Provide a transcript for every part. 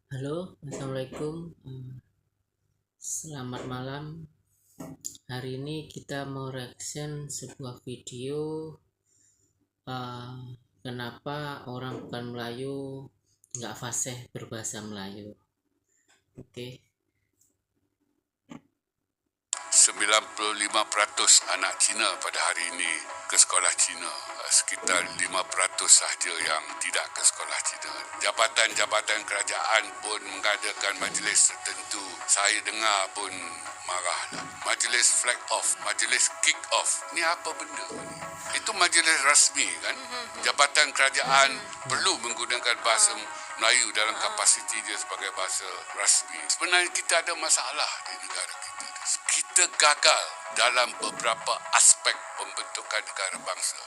Halo, Assalamualaikum. Selamat malam. Hari ini kita mau reaction sebuah video eh, kenapa orang bukan Melayu nggak fasih berbahasa Melayu. Oke. 95% anak Cina pada hari ini ke sekolah Cina. Sekitar 5% sahaja yang tidak ke sekolah Cina. Jabatan-jabatan kerajaan pun mengadakan majlis tertentu. Saya dengar pun marah. Majlis flag off, majlis kick off. Ni apa benda ni? Itu majlis rasmi kan? Jabatan kerajaan perlu menggunakan bahasa Melayu dalam kapasiti dia sebagai bahasa rasmi. Sebenarnya kita ada masalah di negara kita. Kita gagal dalam beberapa aspek pembentukan negara bangsa.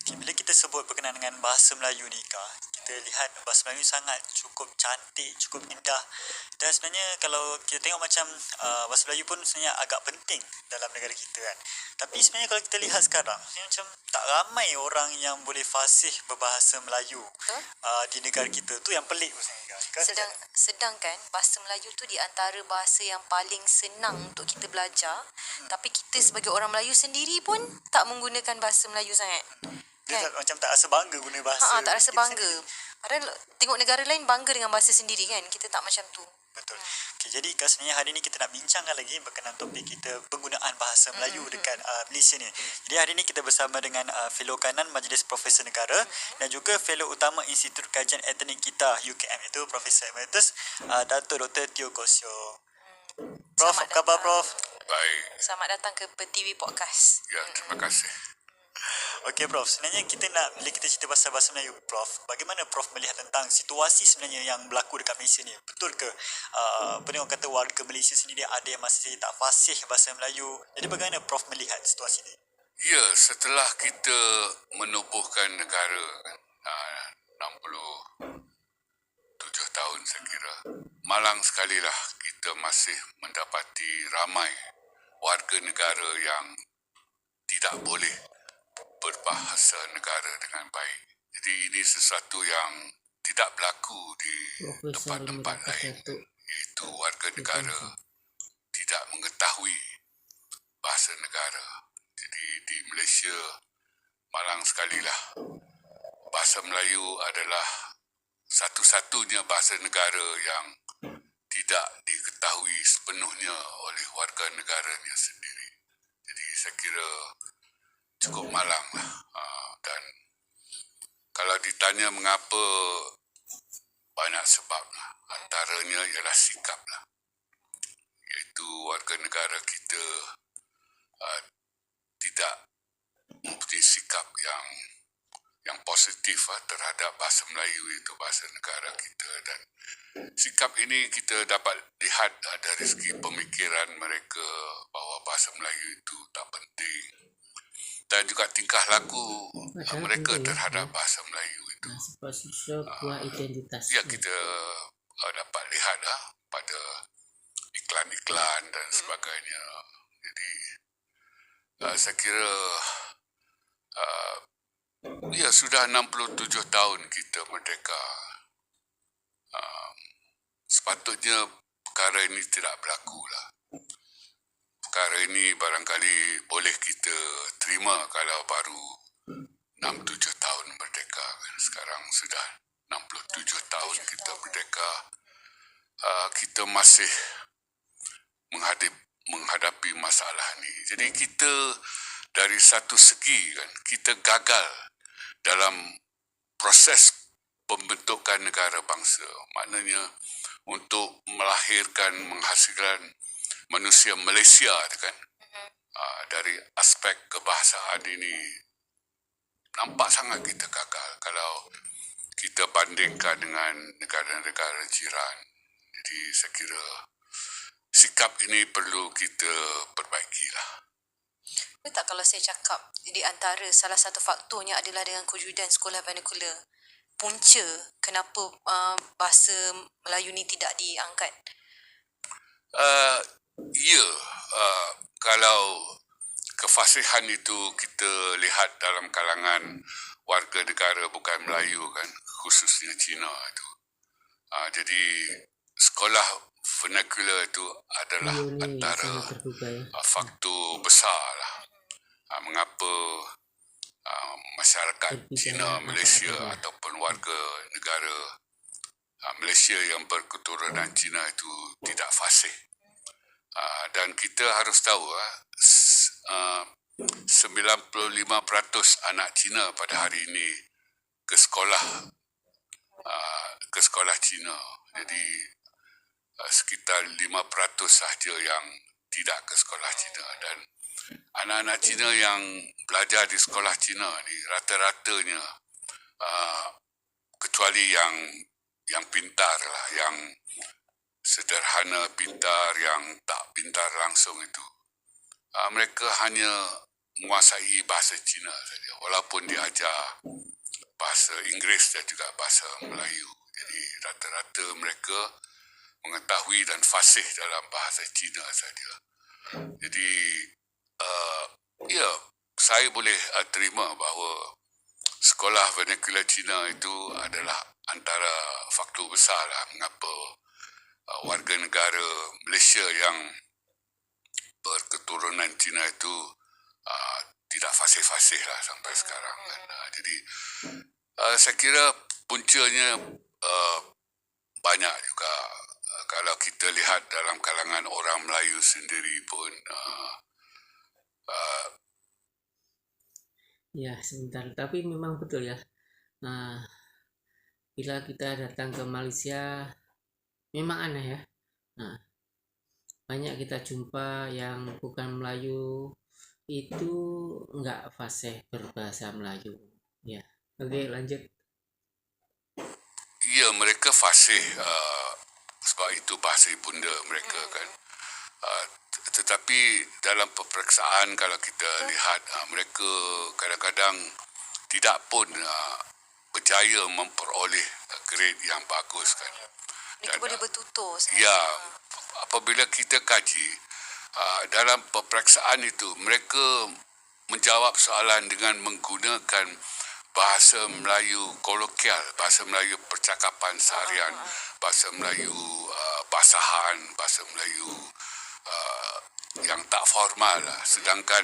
Bila kita sebut berkenaan dengan bahasa Melayu ni Kak, kita lihat bahasa Melayu sangat cukup cantik, cukup indah. Dan sebenarnya kalau kita tengok macam bahasa Melayu pun sebenarnya agak penting dalam negara kita kan. Tapi sebenarnya kalau kita lihat sekarang, macam tak ramai orang yang boleh fasih berbahasa Melayu di negara kita. Tu yang pelik pun sebenarnya Kak. Sedangkan bahasa Melayu tu di antara bahasa yang paling senang untuk kita belajar. Tapi kita sebagai orang Melayu sendiri pun tak menggunakan bahasa Melayu sangat. Dia Kan? macam tak rasa bangga guna bahasa. Tak rasa kita bangga. sendiri. Padahal tengok negara lain bangga dengan bahasa sendiri kan. Kita tak macam tu. Betul. Okay, jadi Kak, sebenarnya hari ni kita nak bincangkan lagi berkenaan topik kita penggunaan bahasa Melayu dekat Malaysia ni. Jadi hari ni kita bersama dengan Fellow Kanan Majlis Profesor Negara dan juga Fellow Utama Institut Kajian Etnik kita UKM, itu Profesor Emeritus Dato' Dr. Teo Kosio. Prof, apa khabar Prof? Baik. Selamat datang ke Pertiwi Podcast. Ya, terima kasih. Okey Prof, sebenarnya kita nak, bila kita cerita pasal bahasa Melayu Prof, bagaimana Prof melihat tentang situasi sebenarnya yang berlaku dekat Malaysia ni? Betul ke orang kata warga Malaysia sendiri ada yang masih tak fasih bahasa Melayu? Jadi bagaimana Prof melihat situasi ni? Ya, setelah kita menubuhkan negara 67 tahun saya kira, malang sekalilah kita masih mendapati ramai warga negara yang tidak boleh berbahasa negara dengan baik. Jadi ini sesuatu yang tidak berlaku di Profesor tempat-tempat lain, Datuk. iaitu warga negara tidak mengetahui bahasa negara. Jadi di Malaysia malang sekalilah bahasa Melayu adalah satu-satunya bahasa negara yang tidak diketahui sepenuhnya oleh warga negaranya sendiri. Jadi saya kira cukup malang lah. Dan kalau ditanya mengapa, banyak sebab lah. Antaranya ialah sikap lah. Iaitu warga negara kita tidak mempunyai sikap yang positif terhadap bahasa Melayu, itu bahasa negara kita. Dan sikap ini kita dapat lihat dari segi pemikiran mereka bahawa bahasa Melayu itu tak penting, dan juga tingkah laku mereka terhadap bahasa Melayu itu. Sebuah identitas. Ya, kita dapat lihat pada iklan-iklan dan sebagainya. Jadi saya kira ya sudah 67 tahun kita merdeka. Sepatutnya perkara ini tidak berlaku lah. Perkara ini barangkali boleh kita terima kalau baru 67 tahun merdeka. Sekarang sudah 67 tahun kita merdeka. Kita masih menghadapi masalah ni. Jadi kita dari satu segi kan, kita gagal dalam proses pembentukan negara bangsa. Maknanya untuk melahirkan, menghasilkan manusia Malaysia kan, dari aspek kebahasaan ini nampak sangat kita gagal kalau kita bandingkan dengan negara-negara jiran. Jadi saya kira sikap ini perlu kita perbaikilah. Betul tak kalau saya cakap di antara salah satu faktornya adalah dengan kewujudan sekolah vernacular? Punca kenapa bahasa Melayu ni tidak diangkat? Ya, kalau kefasihan itu kita lihat dalam kalangan warga negara bukan Melayu kan, khususnya Cina itu. Jadi sekolah vernacular itu adalah Beliau ni antara sangat terbuka ya. faktor besar lah. Mengapa masyarakat Cina, Malaysia ataupun warga negara Malaysia yang berketurunan Cina itu tidak fasih. Dan kita harus tahu 95% anak Cina pada hari ini ke sekolah Cina. Jadi sekitar 5% sahaja yang tidak ke sekolah Cina, dan anak-anak Cina yang belajar di sekolah Cina ni rata-ratanya kecuali yang pintar lah, yang sederhana pintar, yang tak pintar langsung itu, mereka hanya menguasai bahasa Cina saja, walaupun diajar bahasa Inggeris dan juga bahasa Melayu. Jadi rata-rata mereka mengetahui dan fasih dalam bahasa Cina saja. Jadi saya boleh terima bahawa sekolah vernacular Cina itu adalah antara faktor besar lah mengapa warga negara Malaysia yang berketurunan Cina itu tidak fasih-fasih lah sampai sekarang kan. Jadi saya kira puncanya banyak juga. Kalau kita lihat dalam kalangan orang Melayu sendiri pun Ya, sebentar. Tapi memang betul ya. Nah, bila kita datang ke Malaysia, memang aneh ya. Nah, banyak kita jumpa yang bukan Melayu itu enggak fasih berbahasa Melayu. Ya, oke lanjut. ya, mereka fasih sebab itu bahasa ibunda mereka kan. Tetapi dalam peperiksaan kalau kita lihat mereka kadang-kadang tidak pun berjaya memperoleh grade yang bagus kan. Mereka boleh bertutur sebenarnya. Ya, apabila kita kaji dalam peperiksaan itu mereka menjawab soalan dengan menggunakan bahasa Melayu kolokial, bahasa Melayu percakapan seharian, bahasa Melayu basahan, bahasa Melayu yang tak formal lah. Sedangkan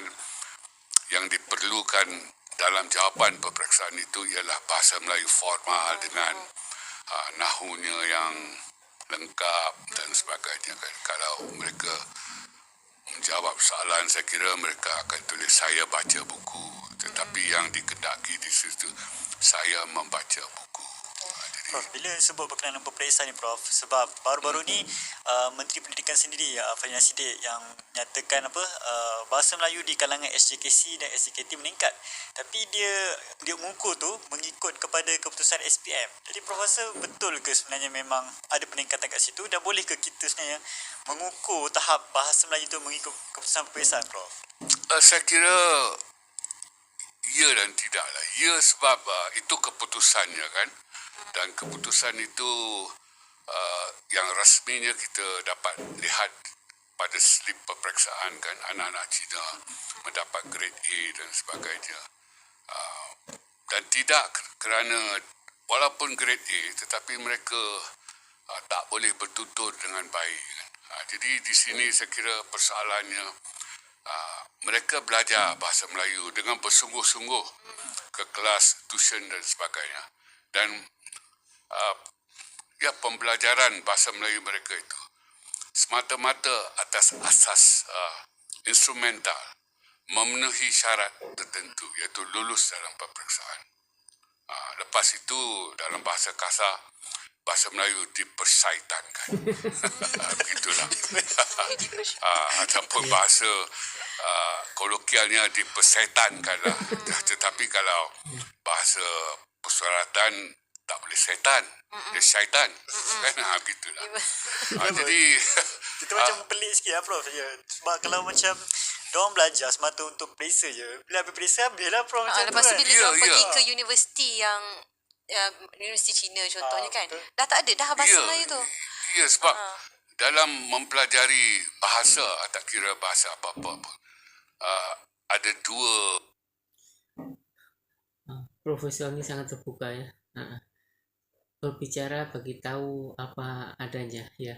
yang diperlukan dalam jawapan peperiksaan itu ialah bahasa Melayu formal dengan nahunya yang lengkap dan sebagainya kan. Kalau mereka menjawab soalan, saya kira mereka akan tulis saya baca buku, tetapi yang dikendaki di situ saya membaca buku. Prof, bila sebut berkenaan peperiksaan ni Prof, sebab baru-baru ni Menteri Pendidikan sendiri Fadhil Siddiq yang menyatakan bahasa Melayu di kalangan SJKC dan SJKT meningkat, tapi dia mengukur tu mengikut kepada keputusan SPM. Jadi Prof rasa betul ke sebenarnya memang ada peningkatan kat situ, dan boleh ke kita sebenarnya mengukur tahap bahasa Melayu tu mengikut keputusan peperiksaan Prof? Saya kira ya dan tidak lah. Ya sebab itu keputusannya kan. Dan keputusan itu yang rasminya kita dapat lihat pada slip peperiksaan kan, anak-anak Cina mendapat grade A dan sebagainya. Dan tidak kerana walaupun grade A tetapi mereka tak boleh bertutur dengan baik kan. Jadi di sini saya kira persoalannya mereka belajar bahasa Melayu dengan bersungguh-sungguh ke kelas, tuition dan sebagainya. Dan pembelajaran bahasa Melayu mereka itu semata-mata atas asas instrumental, memenuhi syarat tertentu iaitu lulus dalam peperiksaan. Lepas itu dalam bahasa kasar, bahasa Melayu dipersaitankan. Begitulah. Ataupun bahasa kolokialnya dipersaitankan lah. Tetapi kalau bahasa persuaratan tak boleh setan, dia syaitan. Kan begitulah. Jadi kita macam pelik sikit Prof ya. Sebab kalau macam diorang belajar semata untuk periksa je, bila habis periksa habislah Prof macam Lepas tu tu kan. bila diorang pergi ke universiti yang universiti Cina contohnya kan, betul. dah tak ada dah bahasa Melayu tu. Ya, sebab dalam mempelajari bahasa, tak kira bahasa apa-apa pun, ada dua. Profesor ini sangat terbuka ya. Berbicara bagi tahu apa adanya ya.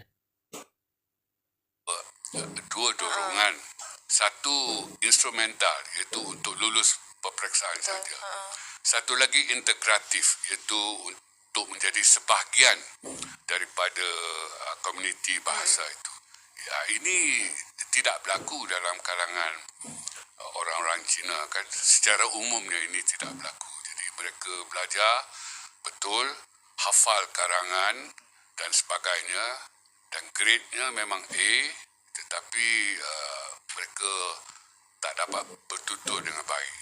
Dua dorongan. Satu instrumental, iaitu untuk lulus peperiksaan saja. Satu lagi integratif, iaitu untuk menjadi sebahagian daripada komuniti bahasa itu. Ya, ini tidak berlaku dalam kalangan orang-orang Cina kan. Secara umumnya ini tidak berlaku. Jadi mereka belajar betul, hafal karangan dan sebagainya, dan grade-nya memang A, tetapi mereka tak dapat bertutur dengan baik.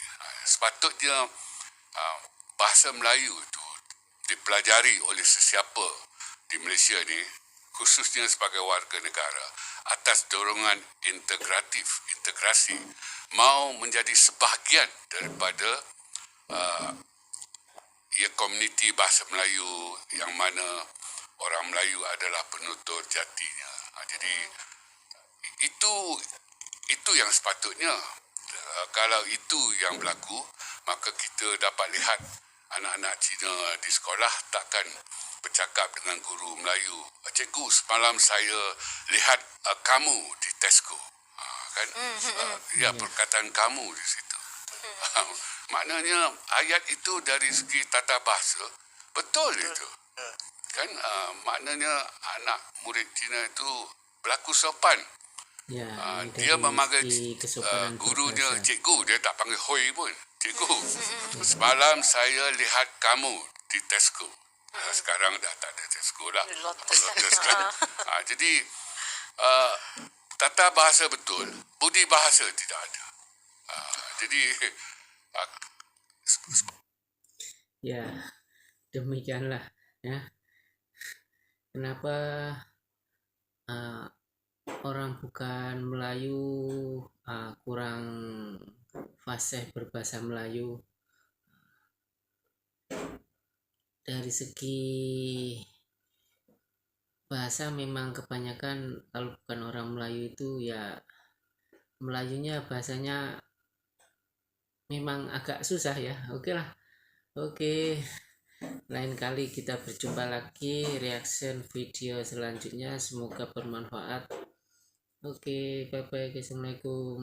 Sepatutnya bahasa Melayu itu dipelajari oleh sesiapa di Malaysia ni, khususnya sebagai warga negara, atas dorongan integrasi, mau menjadi sebahagian daripada komuniti bahasa Melayu yang mana orang Melayu adalah penutur jatinya. Jadi itu yang sepatutnya. Kalau itu yang berlaku, maka kita dapat lihat anak-anak Cina di sekolah takkan bercakap dengan guru Melayu, "Cikgu, semalam saya lihat kamu di Tesco." Kan? Ya, perkataan kamu di situ. Maknanya ayat itu dari segi tata bahasa betul itu. Kan maknanya anak murid Cina itu berlaku sopan. Ya, Dia memanggil kesopanan gurunya berbahasa. cikgu, dia tak panggil hoi pun. Cikgu, semalam saya lihat kamu di Tesco. Sekarang dah tak ada Tesco lah. Lotus kan. Jadi tata bahasa betul, budi bahasa tidak ada. Jadi Ya, demikianlah ya. Kenapa orang bukan Melayu kurang fasih berbahasa Melayu? Dari segi bahasa memang kebanyakan kalau bukan orang Melayu itu ya Melayunya bahasanya memang agak susah ya. Oke lah. Oke. Lain kali kita berjumpa lagi reaction video selanjutnya, semoga bermanfaat. Oke, bye bye, assalamualaikum.